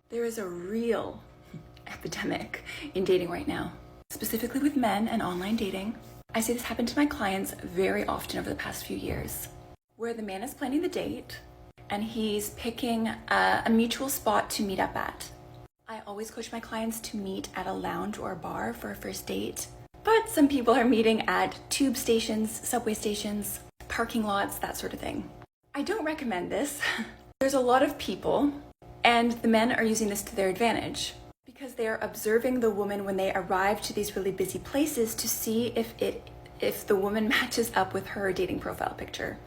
There is a real epidemic in dating right now, specifically with men and online dating. I see this happen to my clients very often over the past few years, where the man is planning the date and he's picking a mutual spot to meet up at. I always coach my clients to meet at a lounge or a bar for a first date, but some people are meeting at tube stations, subway stations, parking lots, that sort of thing. I don't recommend this. There's a lot of people, and the men are using this to their advantage because they are observing the woman when they arrive to these really busy places to see if the woman matches up with her dating profile picture.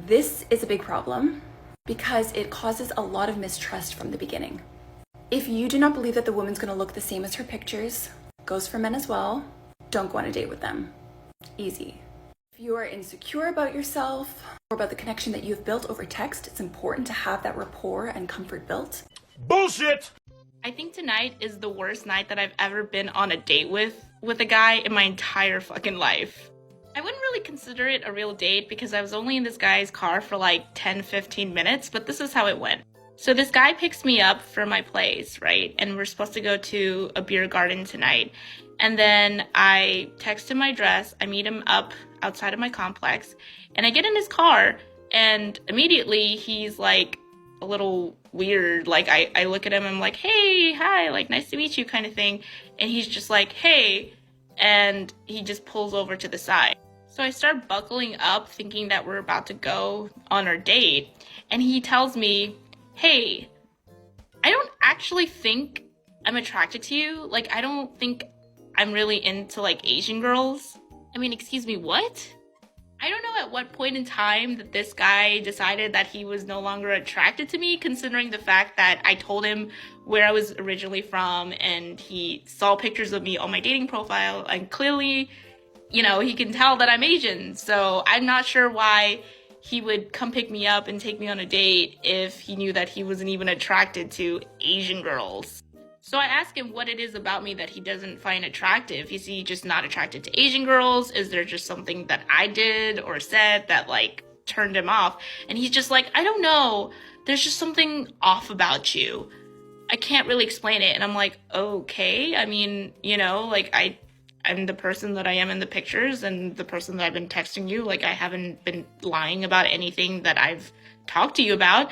This is a big problem because it causes a lot of mistrust from the beginning. If you do not believe that the woman's going to look the same as her pictures, goes for men as well, don't go on a date with them. Easy. If you are insecure about yourself or about the connection that you've built over text, it's important to have that rapport and comfort built. Bullshit! I think tonight is the worst night that I've ever been on a date with a guy in my entire fucking life. I wouldn't really consider it a real date because I was only in this guy's car for like 10-15 minutes, but this is how it went. So this guy picks me up from my place, right? And we're supposed to go to a beer garden tonight. And then I text him my address, I meet him up outside of my complex, and I get in his car, and immediately he's like a little weird. Like I look at him, I'm like, hey, hi, like nice to meet you kind of thing. And he's just like, hey, and he just pulls over to the side. So I start buckling up thinking that we're about to go on our date. And he tells me, hey, I don't actually think I'm attracted to you. Like, I don't think I'm really into like Asian girls. I mean, excuse me, what? I don't know at what point in time that this guy decided that he was no longer attracted to me, considering the fact that I told him where I was originally from and he saw pictures of me on my dating profile, and clearly, you know, he can tell that I'm Asian. So I'm not sure why he would come pick me up and take me on a date if he knew that he wasn't even attracted to Asian girls. So I asked him what it is about me that he doesn't find attractive. Is he just not attracted to Asian girls? Is there just something that I did or said that like turned him off? And he's just like, I don't know. There's just something off about you. I can't really explain it. And I'm like, okay. I mean, you know, like I'm the person that I am in the pictures and the person that I've been texting you. Like I haven't been lying about anything that I've talked to you about.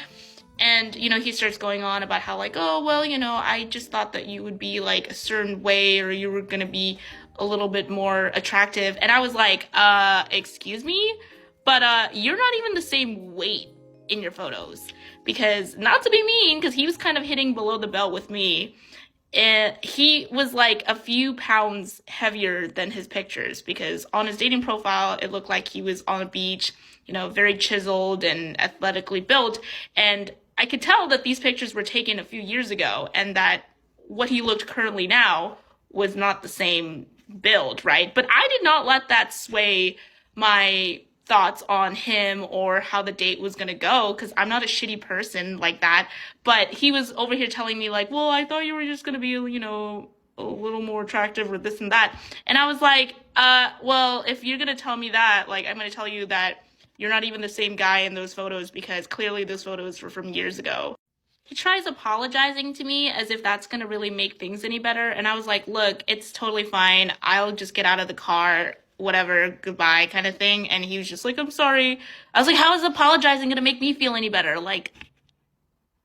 And, you know, he starts going on about how like, oh, well, you know, I just thought that you would be like a certain way or you were going to be a little bit more attractive. And I was like, excuse me, but you're not even the same weight in your photos. Because not to be mean, because he was kind of hitting below the belt with me. And he was like a few pounds heavier than his pictures because on his dating profile, it looked like he was on a beach, you know, very chiseled and athletically built. And I could tell that these pictures were taken a few years ago and that what he looked currently now was not the same build, right? But I did not let that sway my thoughts on him or how the date was going to go because I'm not a shitty person like that. But he was over here telling me like, well, I thought you were just going to be, you know, a little more attractive or this and that. And I was like, well, if you're going to tell me that, like, I'm going to tell you that you're not even the same guy in those photos because clearly those photos were from years ago. He tries apologizing to me as if that's going to really make things any better. And I was like, look, it's totally fine. I'll just get out of the car, whatever, goodbye kind of thing. And he was just like, I'm sorry. I was like, how is apologizing going to make me feel any better? Like,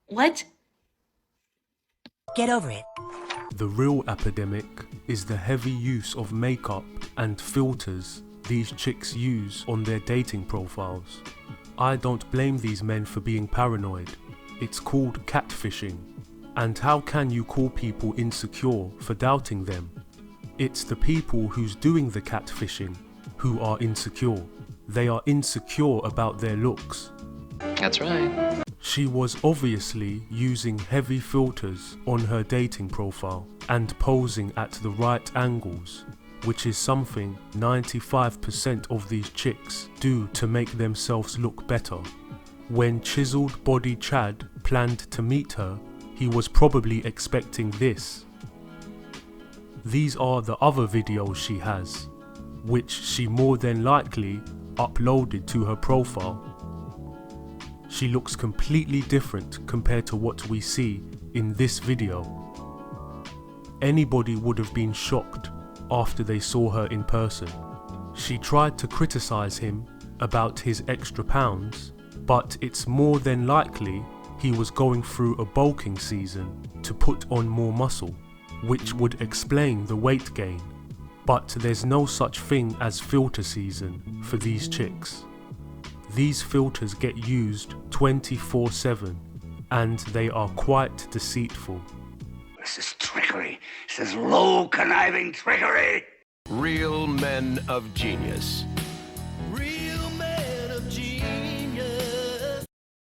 what? Get over it. The real epidemic is the heavy use of makeup and filters these chicks use on their dating profiles. I don't blame these men for being paranoid. It's called catfishing. And how can you call people insecure for doubting them? It's the people who's doing the catfishing who are insecure. They are insecure about their looks. That's right. She was obviously using heavy filters on her dating profile and posing at the right angles, which is something 95% of these chicks do to make themselves look better. When chiseled body Chad planned to meet her, he was probably expecting this. These are the other videos she has, which she more than likely uploaded to her profile. She looks completely different compared to what we see in this video. Anybody would have been shocked after they saw her in person. She tried to criticize him about his extra pounds, but it's more than likely he was going through a bulking season to put on more muscle, which would explain the weight gain. But there's no such thing as filter season for these chicks. These filters get used 24/7 and they are quite deceitful. This is trickery. This is low, conniving trickery. Real men of genius.